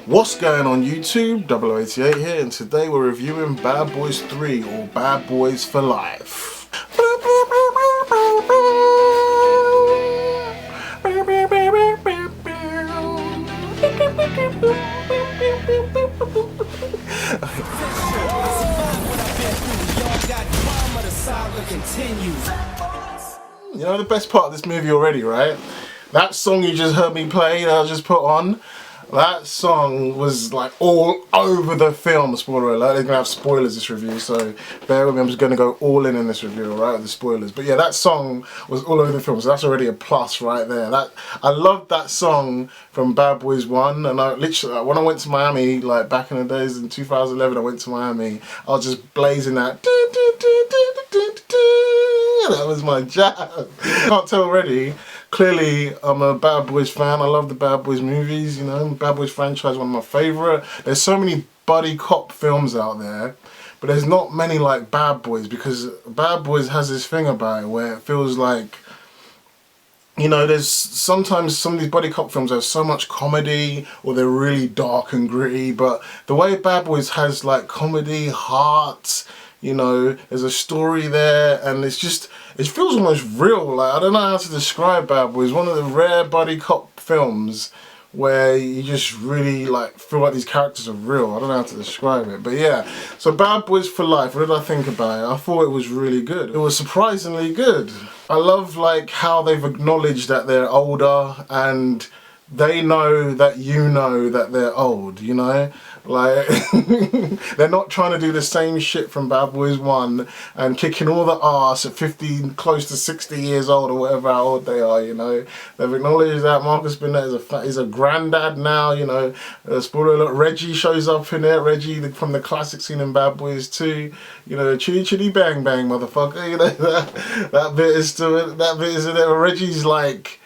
What's going on YouTube? 0088 here, and today we're reviewing Bad Boys 3 or Bad Boys for Life. You know the best part of this movie already, right? That song you just heard me play, that I just put on, that song was like all over the film. Spoiler alert, they're gonna have spoilers this review, so bear with me, I'm just gonna go all in this review, alright, with the spoilers. But yeah, that song was all over the film, so that's already a plus right there. I loved that song from Bad Boys 1, and I literally, when I went to Miami, like back in the days in 2011, I went to Miami, I was just blazing that. That was my jam. Can't tell already. Clearly, I'm a Bad Boys fan. I love the Bad Boys movies, you know. Bad Boys franchise, one of my favourite. There's so many buddy cop films out there, but there's not many like Bad Boys, because Bad Boys has this thing about it where it feels like, you know, there's sometimes some of these buddy cop films have so much comedy, or they're really dark and gritty, but the way Bad Boys has like comedy, heart, you know, there's a story there, and it's just, it feels almost real. Like, I don't know how to describe Bad Boys. One of the rare buddy cop films where you just really like feel like these characters are real. I don't know how to describe it, but yeah. So Bad Boys for Life, what did I think about it? I thought it was really good. It was surprisingly good. I love like how they've acknowledged that they're older, and they know that you know that they're old, you know? Like, they're not trying to do the same shit from Bad Boys 1 and kicking all the arse at 50, close to 60 years old or whatever how old they are, you know? They've acknowledged that Marcus Burnett is a granddad now, you know? Spoiler alert, Reggie shows up in it, Reggie from the classic scene in Bad Boys 2, you know, chitty chitty bang bang motherfucker, you know? That bit is still, that bit is in there. Reggie's like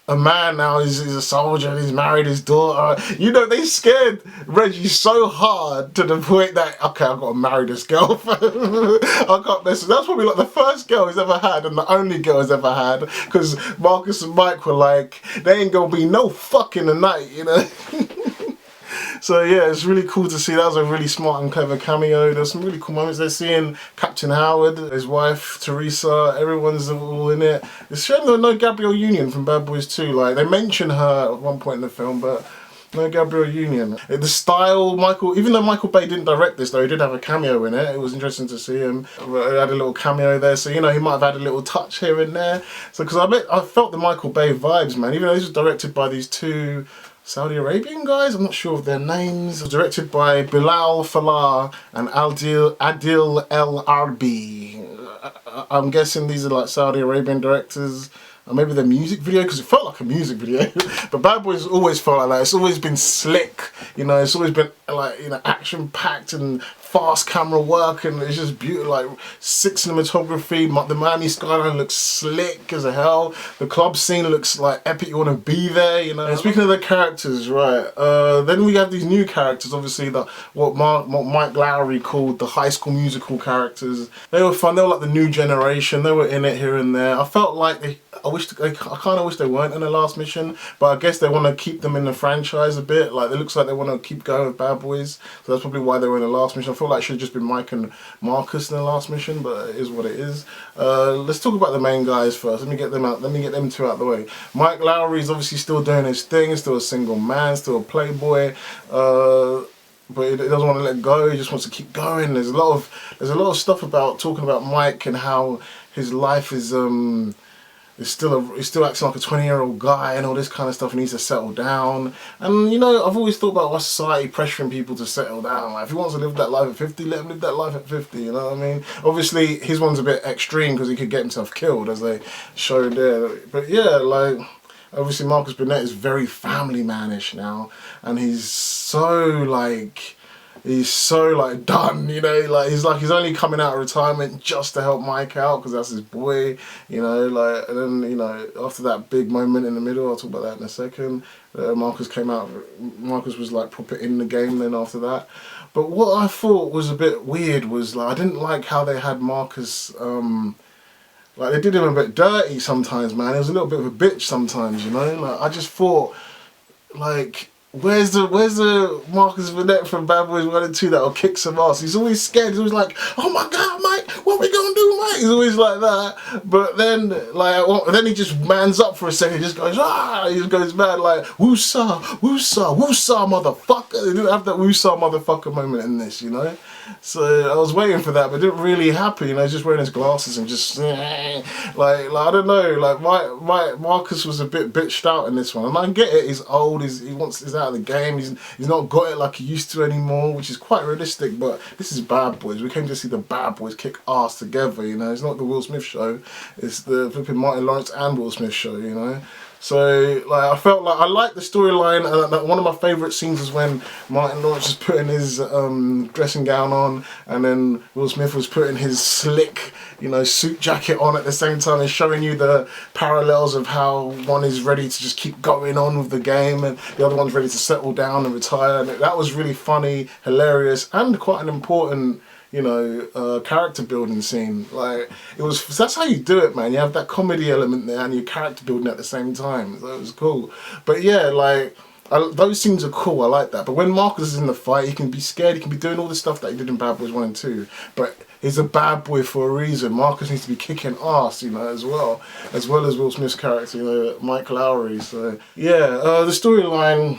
a man now, he's a soldier and he's married his daughter. You know, they scared Reggie so hard to the point that, okay, I've got to marry this girl. I can't mess with. That's probably like the first girl he's ever had and the only girl he's ever had, because Marcus and Mike were like, there ain't gonna be no fucking tonight, you know. So yeah, it's really cool to see. That was a really smart and clever cameo. There's some really cool moments. They're seeing Captain Howard, his wife Teresa, everyone's all in it. It's a shame there was no Gabrielle Union from Bad Boys 2. Like, they mention her at one point in the film, but no Gabrielle Union. The style, even though Michael Bay didn't direct this, though, he did have a cameo in it. It was interesting to see him. He had a little cameo there, so you know, he might have had a little touch here and there. So, because I felt the Michael Bay vibes, man. Even though this was directed by these two Saudi Arabian guys, I'm not sure of their names. It was directed by Bilal Fallah and Adil El Arbi. I'm guessing these are like Saudi Arabian directors. Or maybe the music video, because it felt like a music video. But Bad Boys always felt like that. It's always been slick, you know, it's always been like, you know, action-packed and fast camera work, and it's just beautiful, like sick cinematography. The Miami skyline looks slick as hell. The club scene looks like epic, you want to be there, you know. And speaking of the characters, right, then we have these new characters, obviously, what Mike Lowry called the High School Musical characters. They were fun, they were like the new generation, they were in it here and there. I felt like I kind of wish they weren't in the last mission, but I guess they want to keep them in the franchise a bit. Like, it looks like they want to keep going with Bad Boys, so that's probably why they were in the last mission. I feel like it should have just been Mike and Marcus in the last mission, but it is what it is. Let's talk about the main guys first. Let me get them out. Let me get them two out of the way. Mike Lowry is obviously still doing his thing, still a single man, still a playboy. But he doesn't want to let go. He just wants to keep going. There's a lot of stuff about talking about Mike and how his life is he's still acting like a 20-year-old guy and all this kind of stuff, and needs to settle down. And you know, I've always thought about why society pressuring people to settle down. Like, if he wants to live that life at 50, let him live that life at 50, you know what I mean? Obviously his one's a bit extreme because he could get himself killed, as they showed there. But yeah, like, obviously Marcus Burnett is very family man-ish now, and he's so done, you know, like he's only coming out of retirement just to help Mike out because that's his boy, you know, like. And then, you know, after that big moment in the middle, I'll talk about that in a second, Marcus was like proper in the game then after that. But what I thought was a bit weird was, like, I didn't like how they had Marcus Like, they did him a bit dirty sometimes, man. He was a little bit of a bitch sometimes, you know? Like, I just thought, like, where's the Marcus Burnett from Bad Boys 1 and 2 that'll kick some ass? He's always scared. He's always like, oh my God, Mike, what we gonna do, Mike? He's always like that. But then, like, then he just mans up for a second. He just goes, ah! He just goes mad, like, woosah, woosah, woosah, motherfucker. They didn't have that woosah, motherfucker moment in this, you know? So I was waiting for that, but it didn't really happen. You know, he's just wearing his glasses and just like I don't know. Like Marcus was a bit bitched out in this one, and I get it. He's old. He's out of the game. He's not got it like he used to anymore, which is quite realistic. But this is Bad Boys. We came to see the Bad Boys kick ass together. You know, it's not the Will Smith show. It's the flipping Martin Lawrence and Will Smith show. You know. So, like, I felt like I liked the storyline, and one of my favourite scenes was when Martin Lawrence was putting his dressing gown on, and then Will Smith was putting his slick, you know, suit jacket on at the same time, and showing you the parallels of how one is ready to just keep going on with the game, and the other one's ready to settle down and retire. And that was really funny, hilarious, and quite an important, you know, character building scene. Like, that's how you do it, man. You have that comedy element there and your character building at the same time. So it was cool. But yeah, like, those scenes are cool. I like that. But when Marcus is in the fight, he can be scared. He can be doing all the stuff that he did in Bad Boys 1 and 2. But he's a bad boy for a reason. Marcus needs to be kicking ass, you know, as well as Will Smith's character, you know, Mike Lowry. So yeah, the storyline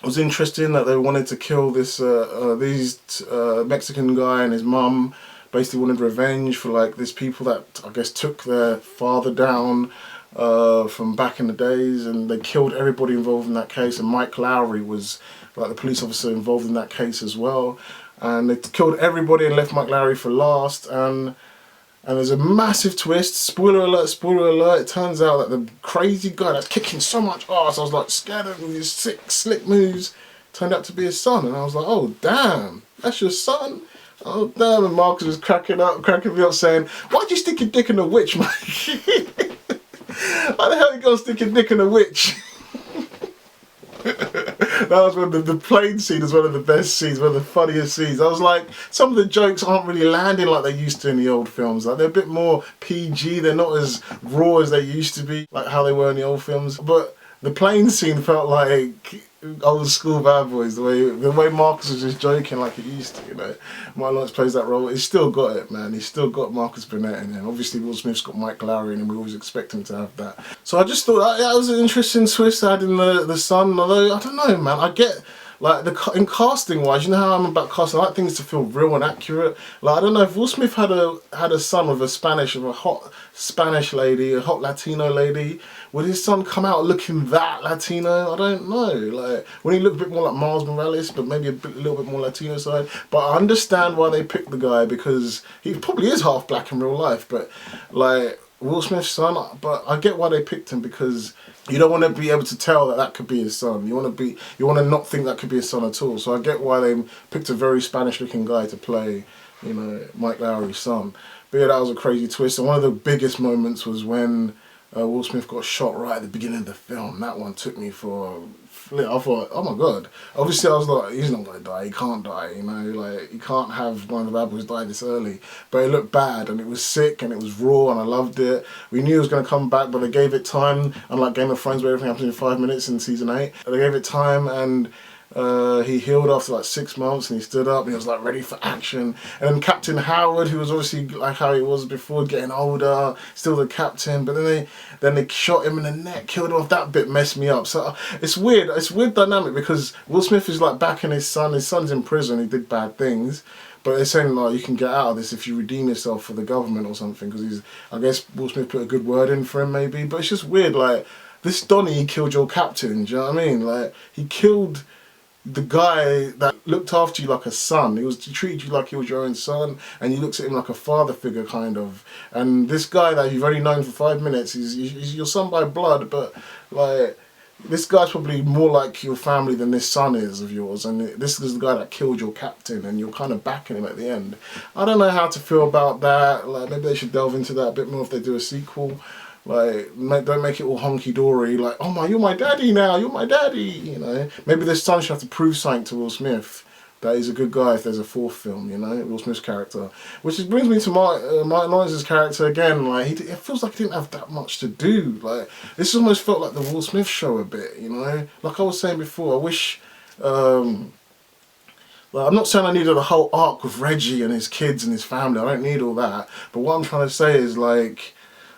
was interesting that they wanted to kill this Mexican guy and his mum. Basically wanted revenge for, like, these people that I guess took their father down from back in the days, and they killed everybody involved in that case. And Mike Lowry was like the police officer involved in that case as well. And they killed everybody and left Mike Lowry for last. And there's a massive twist. Spoiler alert, spoiler alert. It turns out that the crazy guy that's kicking so much ass, I was like scared of his sick, slick moves, turned out to be his son. And I was like, oh, damn, that's your son? Oh, damn. And Marcus was cracking me up saying, why'd you stick your dick in a witch, Mike? How the hell are you going to stick your dick in a witch? That was when the plane scene is one of the best scenes, one of the funniest scenes. I was like, some of the jokes aren't really landing like they used to in the old films. Like, they're a bit more PG, they're not as raw as they used to be, like how they were in the old films. But the plane scene felt like old school Bad Boys, the way Marcus was just joking like he used to, you know. Martin Lawrence plays that role. He's still got it, man. He's still got Marcus Burnett in him. Obviously, Will Smith's got Mike Lowry in him. We always expect him to have that. So I just thought that was an interesting twist adding the son. Although, I don't know, man. I get, like, in casting wise, you know how I'm about casting. I like things to feel real and accurate. Like, I don't know if Will Smith had a son with a hot Spanish lady, a hot Latino lady. Would his son come out looking that Latino? I don't know. Like, when he looked a bit more like Miles Morales, but maybe a little bit more Latino side. But I understand why they picked the guy, because he probably is half black in real life. But, like, Will Smith's son, but I get why they picked him, because you don't want to be able to tell that could be his son. You want to not think that could be his son at all. So I get why they picked a very Spanish-looking guy to play, you know, Mike Lowry's son. But yeah, that was a crazy twist. And one of the biggest moments was when Will Smith got shot right at the beginning of the film. That one took me for a flip. I thought, oh my God. Obviously, I was like, he's not going to die. He can't die, you know. Like, you can't have one of the Bad Boys die this early. But it looked bad, and it was sick, and it was raw, and I loved it. We knew it was going to come back, but they gave it time. Unlike Game of Thrones, where everything happens in 5 minutes in season 8. They gave it time, and he healed after like 6 months, and he stood up and he was like ready for action. And then Captain Howard, who was obviously like how he was before, getting older, still the captain, but then they shot him in the neck, killed him off. That bit messed me up. So it's weird dynamic, because Will Smith is like backing his son's in prison, he did bad things, but they're saying, like, you can get out of this if you redeem yourself for the government or something, because I guess Will Smith put a good word in for him maybe. But it's just weird, like, this Donnie, he killed your captain, do you know what I mean? Like, he killed the guy that looked after you like a son. He treated you like he was your own son, and he looks at him like a father figure, kind of. And this guy that you've only known for 5 minutes, he's your son by blood, but, like, this guy's probably more like your family than this son is of yours, and this is the guy that killed your captain, and you're kind of backing him at the end. I don't know how to feel about that. Like, maybe they should delve into that a bit more if they do a sequel. Like, don't make it all honky-dory, like, oh my, you're my daddy now, you're my daddy, you know. Maybe this son should have to prove something to Will Smith that he's a good guy if there's a fourth film, you know, Will Smith's character. Which brings me to Martin Lawrence's character again. Like, it feels like he didn't have that much to do. Like, this almost felt like the Will Smith show a bit, you know. Like I was saying before, I wish. Like, I'm not saying I needed a whole arc with Reggie and his kids and his family. I don't need all that. But what I'm trying to say is, like,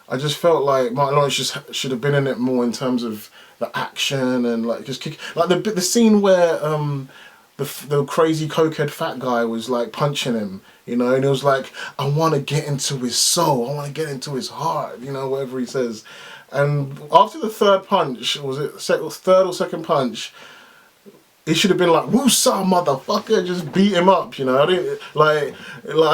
I just felt like Martin Lawrence just should have been in it more in terms of the action and like just kick. Like the scene where the crazy cokehead fat guy was like punching him, you know, and it was like, I want to get into his soul. I want to get into his heart, you know, whatever he says. And after the third punch, was it third or second punch? It should have been like, "Woosah, motherfucker!" Just beat him up, you know. I didn't I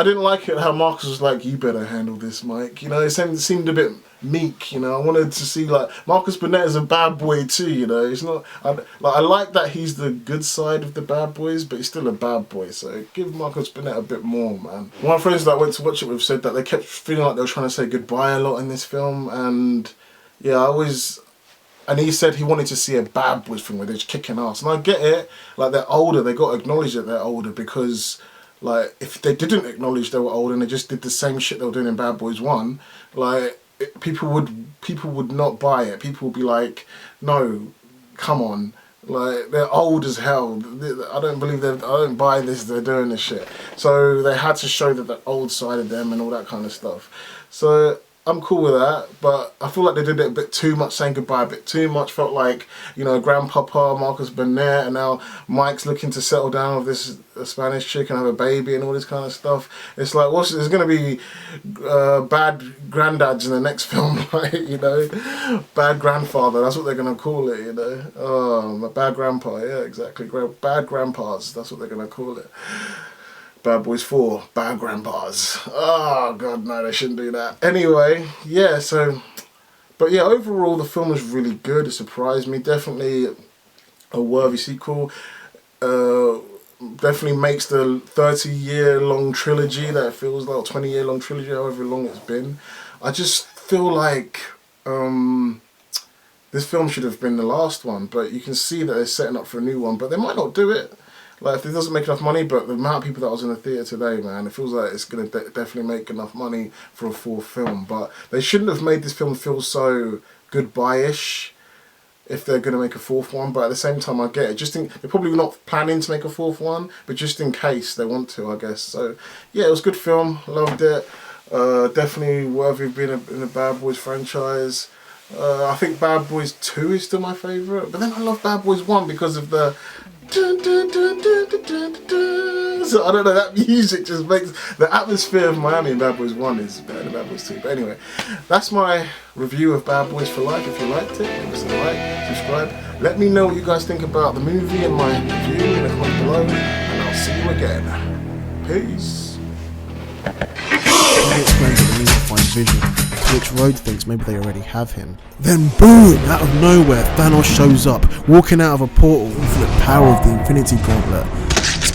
didn't like it how Marcus was like, "You better handle this, Mike." You know, it seemed a bit meek. You know, I wanted to see like Marcus Burnett is a bad boy too. You know, it's not. I like that he's the good side of the bad boys, but he's still a bad boy. So give Marcus Burnett a bit more, man. One of my friends that I went to watch it with said that they kept feeling like they were trying to say goodbye a lot in this film, and yeah, And he said he wanted to see a bad boys film where they're just kicking ass. And I get it. Like, they're older. They got to acknowledge that they're older because, like, if they didn't acknowledge they were old and they just did the same shit they were doing in Bad Boys 1, like, people would not buy it. People would be like, no, come on. Like, they're old as hell. I don't buy this. They're doing this shit. So they had to show that the old side of them and all that kind of stuff. So I'm cool with that, but I feel like they did it a bit too much, saying goodbye a bit too much. Felt like, you know, Grandpapa, Marcus Burnett, and now Mike's looking to settle down with this Spanish chick and have a baby and all this kind of stuff. It's like, there's going to be bad granddads in the next film, right? You know, bad grandfather, that's what they're going to call it, you know. Bad grandpa, yeah, exactly. Bad grandpas, that's what they're going to call it. Bad Boys 4, Bad Grandpas. Oh, God, no, they shouldn't do that. Anyway, yeah, so... But yeah, overall, the film was really good. It surprised me. Definitely a worthy sequel. Definitely makes the 30-year-long trilogy that it feels like, 20-year-long trilogy, however long it's been. I just feel like this film should have been the last one, but you can see that they're setting up for a new one, but they might not do it. Like, if it doesn't make enough money, but the amount of people that was in the theatre today, man, it feels like it's going to definitely make enough money for a fourth film. But they shouldn't have made this film feel so goodbye-ish if they're going to make a fourth one. But at the same time, I get it. They're probably not planning to make a fourth one, but just in case they want to, I guess. So, yeah, it was a good film. Loved it. Definitely worthy of being in the Bad Boys franchise. I think Bad Boys 2 is still my favourite. But then I love Bad Boys 1 because of the... So I don't know, that music just makes the atmosphere of Miami in Bad Boys 1 is better than Bad Boys 2. But anyway, that's my review of Bad Boys for Life. If you liked it, give us a like, subscribe. Let me know what you guys think about the movie and my review in the comments below, and I'll see you again. Peace. He explains that they need to find Vision, to which Rhodes thinks maybe they already have him. Then boom! Out of nowhere, Thanos shows up, walking out of a portal with the power of the Infinity Gauntlet.